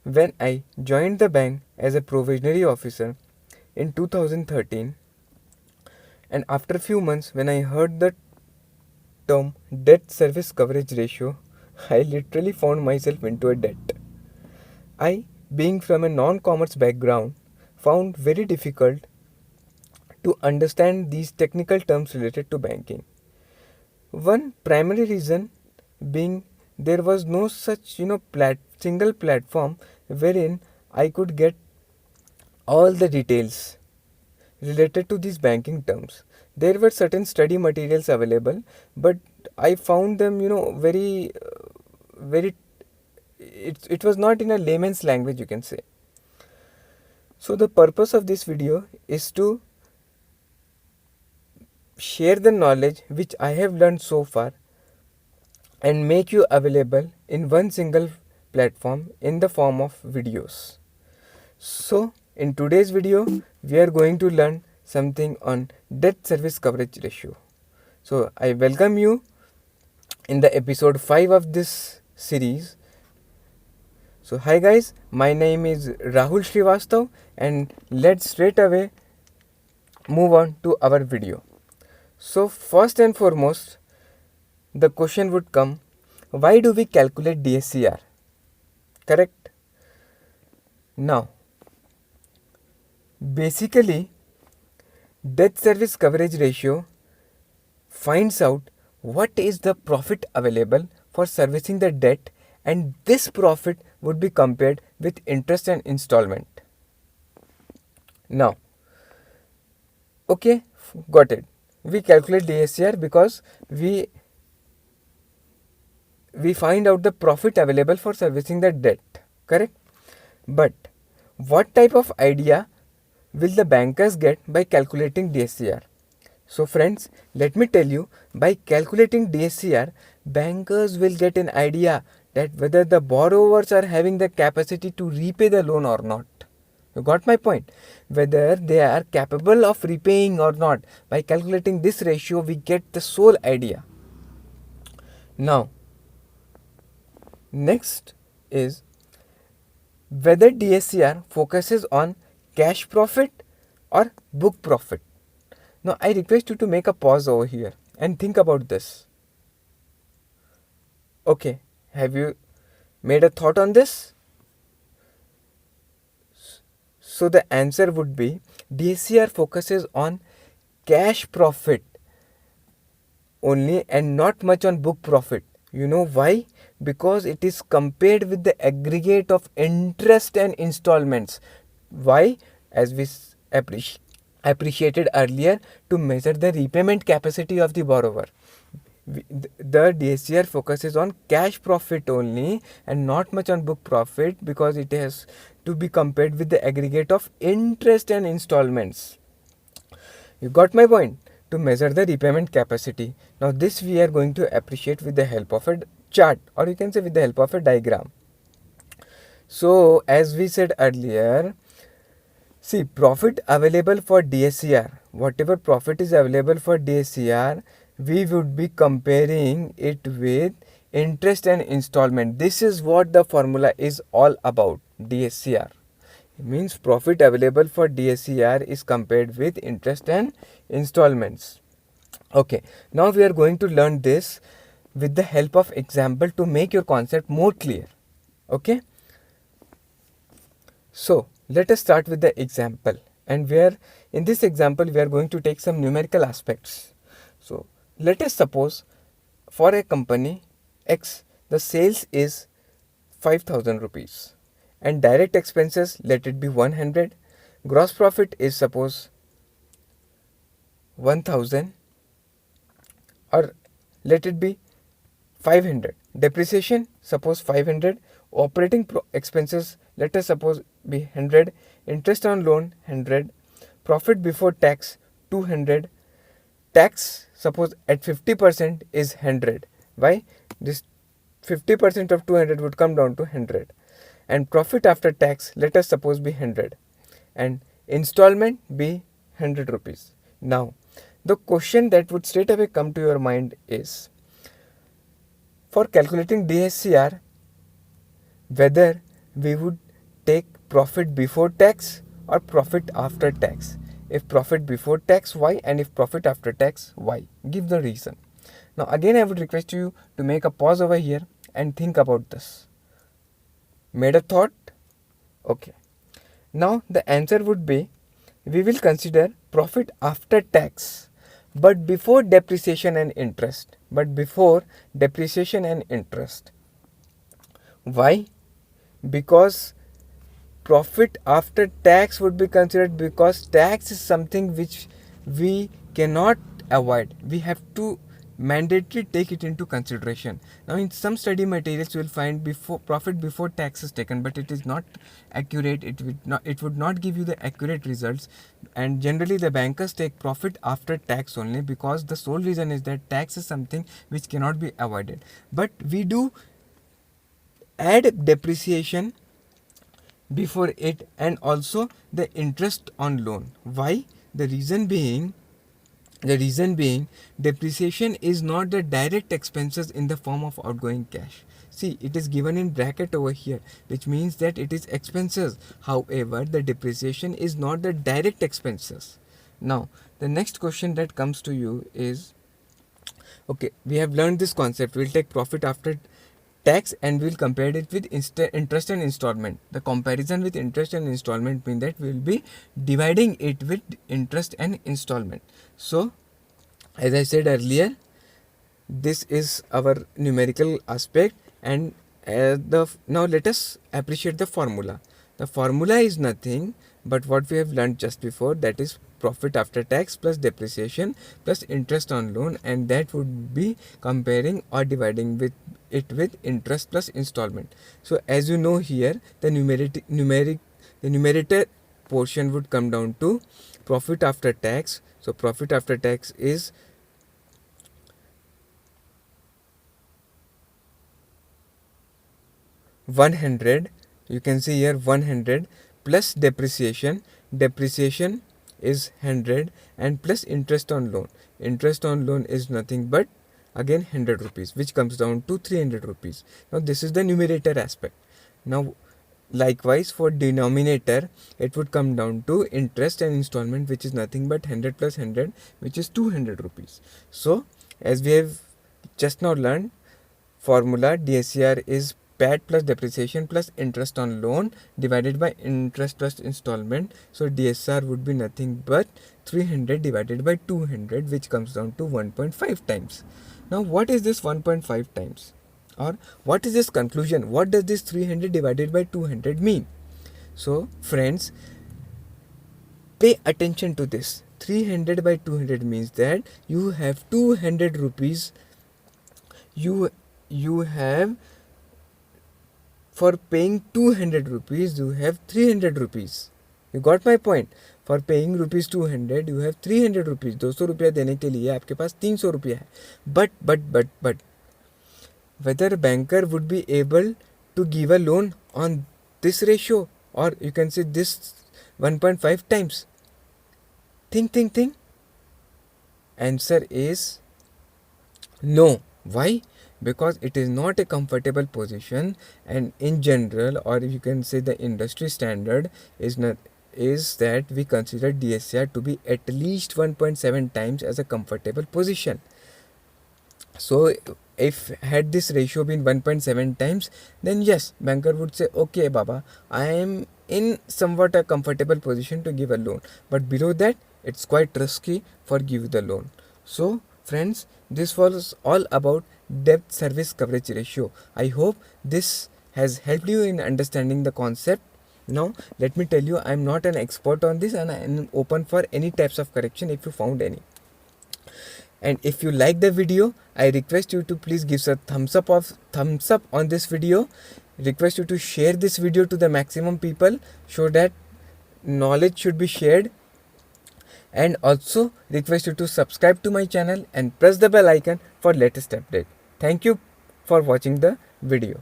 when I joined the bank as a provisionary officer in 2013, and after a few months when I heard the term debt service coverage ratio, I literally found myself into a debt. I, being from a non-commerce background, found very difficult to understand these technical terms related to banking. One primary reason being there was no such single platform wherein I could get all the details related to these banking terms. There were certain study materials available, but I found them very it was not in a layman's language, you can say. So the purpose of this video is to share the knowledge which I have learned so far and make you available in one single platform in the form of videos. So in today's video we are going to learn something on debt service coverage ratio. So I welcome you in the episode 5 of this series. So hi guys, my name is Rahul Srivastav and let's straight away move on to our video. So first and foremost, the question would come, why do we calculate DSCR? Correct? Now, basically, debt service coverage ratio finds out what is the profit available for servicing the debt, and this profit would be compared with interest and installment. Now, okay, got it. We calculate DSCR because we find out the profit available for servicing the debt, correct? But what type of idea will the bankers get by calculating DSCR? So friends, let me tell you, by calculating DSCR, bankers will get an idea that whether the borrowers are having the capacity to repay the loan or not. You got my point? Whether they are capable of repaying or not. By calculating this ratio, we get the sole idea. Now, next is whether DSCR focuses on cash profit or book profit. Now, I request you to make a pause over here and think about this. Okay, have you made a thought on this? So the answer would be DSCR focuses on cash profit only and not much on book profit. You know why? Because it is compared with the aggregate of interest and installments. Why? As we appreciated earlier, to measure the repayment capacity of the borrower. The DSCR focuses on cash profit only and not much on book profit because it has to be compared with the aggregate of interest and installments. You got my point? To measure the repayment capacity. Now this we are going to appreciate with the help of a chart, or you can say with the help of a diagram. So as we said earlier, see, profit available for DSCR, whatever profit is available for DSCR, we would be comparing it with interest and installment. This is what the formula is all about. DSCR it means profit available for DSCR is compared with interest and installments. Okay, now we are going to learn this with the help of example to make your concept more clear. Okay, so let us start with the example, and where in this example we are going to take some numerical aspects. So let us suppose for a company X, the sales is 5,000 rupees and direct expenses, let it be 100. Gross profit is suppose 1,000, or let it be 500. Depreciation suppose 500. Operating expenses, let us suppose be 100. Interest on loan 100. Profit before tax 200. Tax suppose at 50% is 100. Why? This 50% of 200 would come down to 100. And profit after tax, let us suppose be 100. And installment be 100 rupees. Now, the question that would straight away come to your mind is, for calculating DSCR, whether we would take profit before tax or profit after tax. If profit before tax, why? And if profit after tax, why? Give the reason. Now again I would request you to make a pause over here and think about this. Made a thought? Okay. Now the answer would be, we will consider profit after tax, but before depreciation and interest. But before depreciation and interest. Why? Because profit after tax would be considered, because tax is something which we cannot avoid. We have to mandatory take it into consideration. Now in some study materials you will find before profit before tax is taken, but it is not accurate. It would not give you the accurate results, and generally the bankers take profit after tax only, because the sole reason is that tax is something which cannot be avoided. But we do add depreciation before it, and also the interest on loan. Why? The reason being depreciation is not the direct expenses in the form of outgoing cash. See, it is given in bracket over here, which means that it is expenses. However, the depreciation is not the direct expenses. Now the next question that comes to you is, okay, we have learned this concept. We'll take profit after tax and we'll compare it with interest and installment. The comparison with interest and installment means that we'll be dividing it with interest and installment. So as I said earlier, this is our numerical aspect, and now let us appreciate the formula. The formula is nothing but what we have learned just before, that is profit after tax plus depreciation plus interest on loan, and that would be comparing or dividing with interest plus installment. So as you know here, the numerator portion would come down to profit after tax. So profit after tax is 100. You can see here 100 plus depreciation is 100, and plus interest on loan is nothing but again 100 rupees, which comes down to 300 rupees. Now this is the numerator aspect. Now likewise for denominator, it would come down to interest and installment, which is nothing but 100 plus 100, which is 200 rupees. So as we have just now learned, formula DSCR is PAT plus depreciation plus interest on loan divided by interest plus installment. So DSR would be nothing but 300 divided by 200, which comes down to 1.5 times. Now what is this 1.5 times? Or what is this conclusion? What does this 300 divided by 200 mean? So friends, pay attention to this. 300 by 200 means that you have 200 rupees. You have, for paying 200 rupees, you have 300 rupees. You got my point? For paying rupees 200, you have 300 rupees. 200 रुपया देने के लिए आपके पास 300 रुपया है. But whether banker would be able to give a loan on this ratio, or you can say this 1.5 times? Think. Answer is no. Why? Because it is not a comfortable position, and in general, or you can say the industry standard is that we consider DSCR to be at least 1.7 times as a comfortable position. So if had this ratio been 1.7 times, then yes, banker would say, okay Baba, I am in somewhat a comfortable position to give a loan, but below that it's quite risky for give the loan. So friends, this was all about debt service coverage ratio. I hope this has helped you in understanding the concept. Now let me tell you, I am not an expert on this, and I am open for any types of correction if you found any. And if you like the video, I request you to please give a thumbs up on this video. Request you to share this video to the maximum people, so that knowledge should be shared. And also request you to subscribe to my channel and press the bell icon for latest update. Thank you for watching the video.